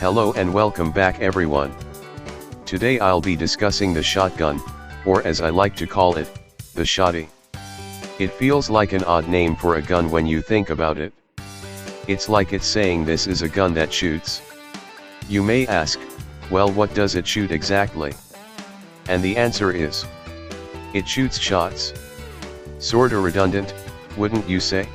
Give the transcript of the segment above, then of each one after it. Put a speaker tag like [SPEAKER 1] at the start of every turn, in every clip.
[SPEAKER 1] Hello and welcome back everyone. Today I'll be discussing the shotgun, or as I like to call it, the shotty. It feels like an odd name for a gun when you think about it. It's like it's saying this is a gun that shoots. You may ask, well, what does it shoot exactly? And the answer is, it shoots shots. Sorta redundant, wouldn't you say?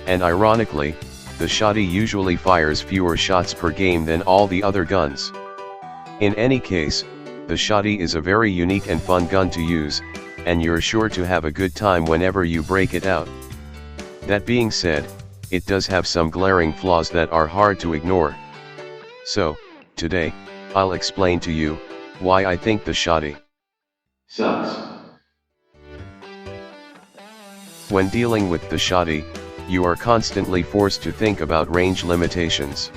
[SPEAKER 1] And ironically, the shotty usually fires fewer shots per game than all the other guns. In any case, the shotty is a very unique and fun gun to use, and you're sure to have a good time whenever you break it out. That being said, it does have some glaring flaws that are hard to ignore. So, today, I'll explain to you why I think the shotty sucks. When dealing with the shotty, you are constantly forced to think about range limitations.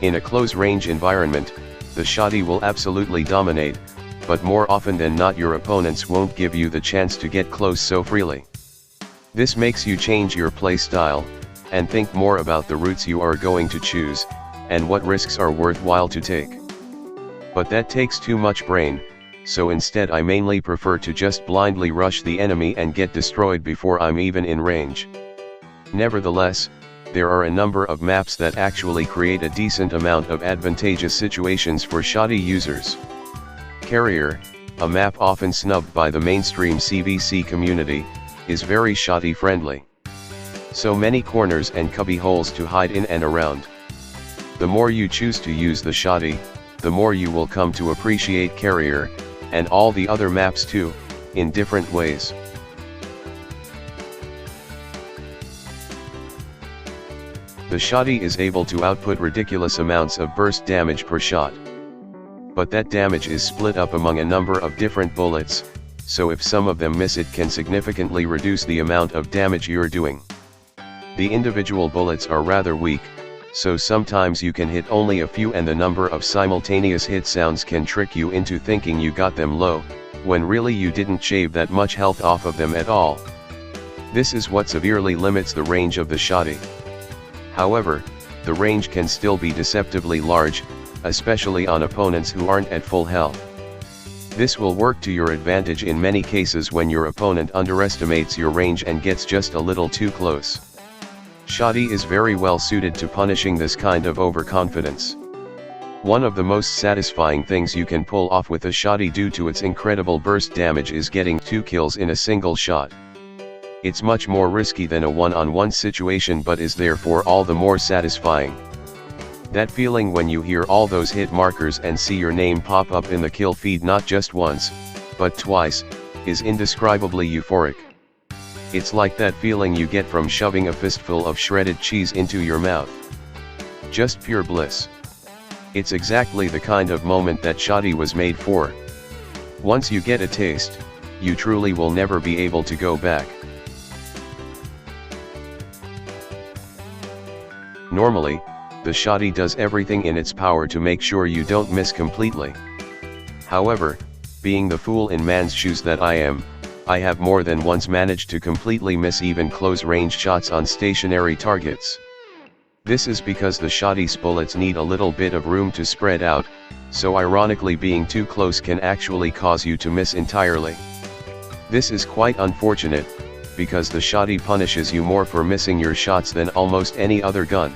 [SPEAKER 1] In a close-range environment, the shotty will absolutely dominate, but more often than not your opponents won't give you the chance to get close so freely. This makes you change your play style, and think more about the routes you are going to choose, and what risks are worthwhile to take. But that takes too much brain, so instead I mainly prefer to just blindly rush the enemy and get destroyed before I'm even in range. Nevertheless, there are a number of maps that actually create a decent amount of advantageous situations for shotty users. Carrier, a map often snubbed by the mainstream CVC community, is very shotty friendly. So many corners and cubby holes to hide in and around. The more you choose to use the shotty, the more you will come to appreciate Carrier, and all the other maps too, in different ways. The shotty is able to output ridiculous amounts of burst damage per shot. But that damage is split up among a number of different bullets, so if some of them miss it can significantly reduce the amount of damage you're doing. The individual bullets are rather weak, so sometimes you can hit only a few and the number of simultaneous hit sounds can trick you into thinking you got them low, when really you didn't shave that much health off of them at all. This is what severely limits the range of the shotty. However, the range can still be deceptively large, especially on opponents who aren't at full health. This will work to your advantage in many cases when your opponent underestimates your range and gets just a little too close. Shotty is very well suited to punishing this kind of overconfidence. One of the most satisfying things you can pull off with a shotty due to its incredible burst damage is getting 2 kills in a single shot. It's much more risky than a one-on-one situation but is therefore all the more satisfying. That feeling when you hear all those hit markers and see your name pop up in the kill feed not just once, but twice, is indescribably euphoric. It's like that feeling you get from shoving a fistful of shredded cheese into your mouth. Just pure bliss. It's exactly the kind of moment that shotty was made for. Once you get a taste, you truly will never be able to go back. Normally, the shotty does everything in its power to make sure you don't miss completely. However, being the fool in man's shoes that I am, I have more than once managed to completely miss even close-range shots on stationary targets. This is because the shotty's bullets need a little bit of room to spread out, so ironically being too close can actually cause you to miss entirely. This is quite unfortunate, because the shotty punishes you more for missing your shots than almost any other gun.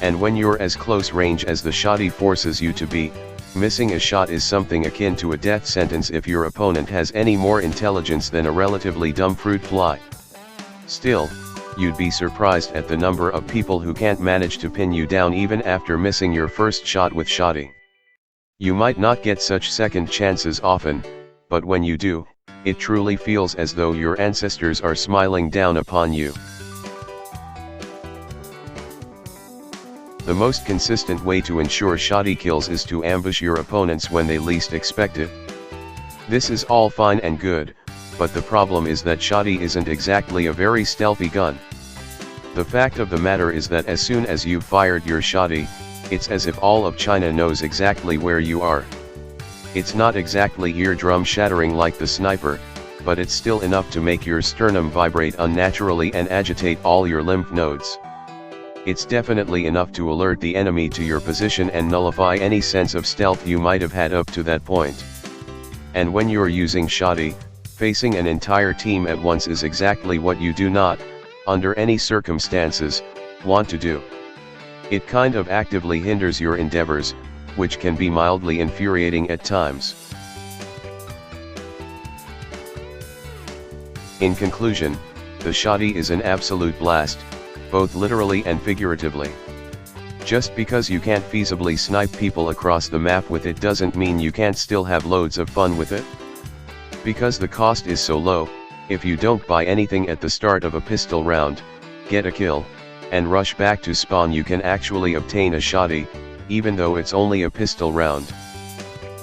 [SPEAKER 1] And when you're as close range as the shotty forces you to be, missing a shot is something akin to a death sentence if your opponent has any more intelligence than a relatively dumb fruit fly. Still, you'd be surprised at the number of people who can't manage to pin you down even after missing your first shot with shotty. You might not get such second chances often, but when you do, it truly feels as though your ancestors are smiling down upon you. The most consistent way to ensure shotty kills is to ambush your opponents when they least expect it. This is all fine and good, but the problem is that shotty isn't exactly a very stealthy gun. The fact of the matter is that as soon as you've fired your shotty, it's as if all of China knows exactly where you are. It's not exactly eardrum shattering like the sniper, but it's still enough to make your sternum vibrate unnaturally and agitate all your lymph nodes. it's definitely enough to alert the enemy to your position and nullify any sense of stealth you might have had up to that point. And when you're using Shoddy, facing an entire team at once is exactly what you do not, under any circumstances, want to do. It kind of actively hinders your endeavors, which can be mildly infuriating at times. In conclusion, the Shoddy is an absolute blast, both literally and figuratively. Just because you can't feasibly snipe people across the map with it doesn't mean you can't still have loads of fun with it. Because the cost is so low, if you don't buy anything at the start of a pistol round, get a kill, and rush back to spawn, you can actually obtain a Shoddy, even though it's only a pistol round.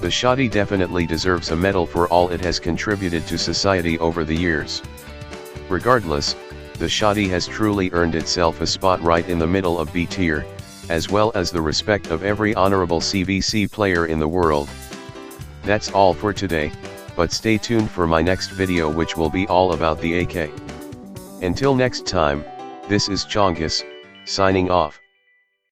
[SPEAKER 1] The Shoddy definitely deserves a medal for all it has contributed to society over the years. Regardless, the Shoddy has truly earned itself a spot right in the middle of B tier, as well as the respect of every honorable CVC player in the world. That's all for today, but stay tuned for my next video, which will be all about the AK. Until next time, this is Chongus, signing off.